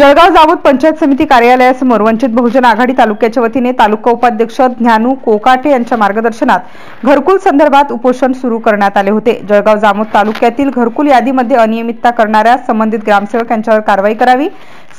जळगाव जामोद पंचायत समिती कार्यालयासमोर वंचित बहुजन आघाडी तालुक्याच्या वतीने तालुका उपाध्यक्ष ज्ञानू कोकाटे यांच्या मार्गदर्शनात घरकुल संदर्भात उपोषण सुरू करण्यात आले होते। जळगाव जामोद तालुक्यातील घरकुल यादीमध्ये अनियमितता करणाऱ्या संबंधित ग्रामसेवक यांच्यावर कारवाई करावी,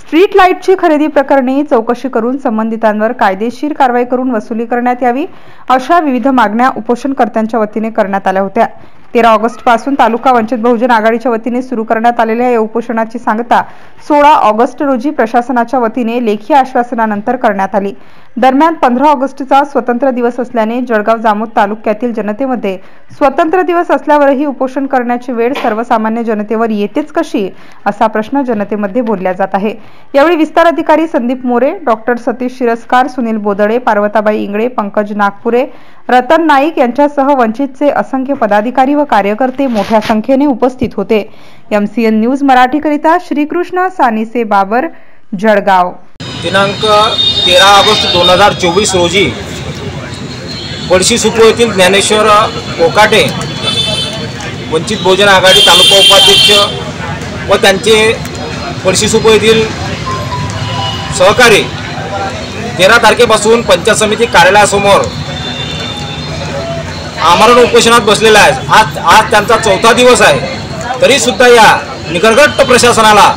स्ट्रीट लाईटची खरेदी प्रकरणी चौकशी करून संबंधितांवर कायदेशीर कारवाई करून वसुली करण्यात यावी, अशा विविध मागण्या उपोषणकर्त्यांच्या वतीने करण्यात आल्या होत्या। 13 ऑगस्ट पासून तालुका वंचित बहुजन आघाडीच्या वतीने सुरू करण्यात आलेल्या या उपोषणाची सांगता 16 ऑगस्ट रोजी प्रशासनाच्या वतीने लेखी आश्वासनानंतर करण्यात आली। दरम्यान 15 ऑगस्टचा स्वतंत्र दिवस असल्याने जळगाव जामोद तालुक्यातील जनतेमध्ये स्वतंत्र दिवस असल्यावरही उपोषण करण्याची वेळ सर्वसामान्य जनतेवर येतेच कशी, असा प्रश्न जनतेमध्ये बोलला जात आहे। यावेळी विस्तार अधिकारी संदीप मोरे, डॉक्टर सतीश शिरस्कार, सुनील बोदडे, पार्वताबाई इंगळे, पंकज नागपुरे, रतन नाईक यांच्यासह वंचितचे असंख्य पदाधिकारी व कार्यकर्ते मोठ्या संख्येने उपस्थित होते। MCN न्यूज मराठीकरिता श्रीकृष्ण सानिसे बाबर, जळगाव। दिनांक 13 ऑगस्ट 2024 रोजी पळशी सुपो येथील ज्ञानेश्वर कोकाटे वंचित बहुजन आघाडी तालुका उपाध्यक्ष व त्यांचे पळशी सुपो येथील सहकारी 13 तारखेपासून पंचायत समिती कार्यालयासमोर आमरण उपोषणात बसलेला आहे। आज त्यांचा 4था दिवस आहे, तरी सुद्धा या निकरगट्ट प्रशासनाला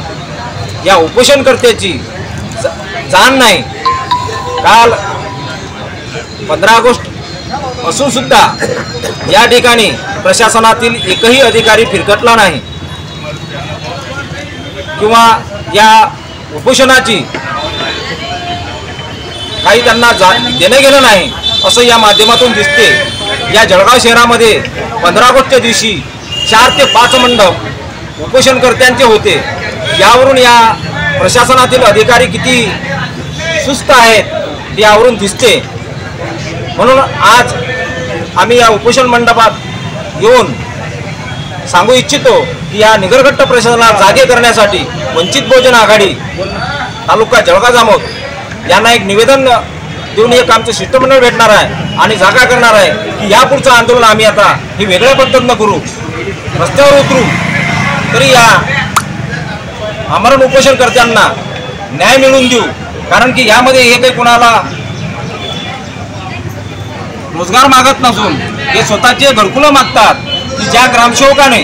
या उपोषणकर्त्याची जाण नाही। काल 15 ऑगस्ट असून सुद्धा या ठिकाणी प्रशासनातील एकही अधिकारी फिरकटला नाही किंवा या उपोषणाची काही त्यांना देणं गेलं नाही असं या माध्यमातून दिसते। या जळगाव शहरामध्ये 15 ऑगस्टच्या दिवशी 4 ते 5 मंडप उपोषणकर्त्यांचे होते। यावरून या प्रशासनातील अधिकारी किती सुस्त आहेत यावरून दिसते। म्हणून आज आम्ही या उपोषण मंडपात येऊन सांगू इच्छितो की या निगरगट्ट प्रशासनाला जागे करण्यासाठी वंचित बहुजन आघाडी तालुका जळगाव जामोद यांना एक निवेदन देऊन एक आमचे शिष्टमंडळ भेटणार आहे आणि जागा करणार आहे की यापुढचं आंदोलन आम्ही आता हे वेगळ्या पद्धतीनं करू, रस्त्यावर उतरू, तरी या आमरण उपोषणकर्त्यांना न्याय मिळवून देऊ। कारण की यामध्ये हे काही कोणाला रोजगार मागत नसून हे स्वतःचे घरकुलं मागतात की ज्या ग्रामसेवकाने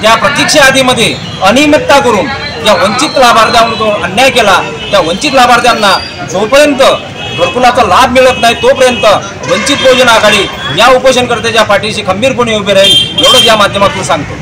त्या प्रतीक्षा यादीमध्ये अनियमितता करून या वंचित लाभार्थ्यांवर अन्याय केला, त्या वंचित लाभार्थ्यांना जोपर्यंत घरकुलाचा लाभ मिळत नाही तोपर्यंत वंचित बहुजन आघाडी या उपोषणकर्त्याच्या पाठीशी खंबीरपणे उभे राहील, एवढंच या माध्यमातून सांगतो।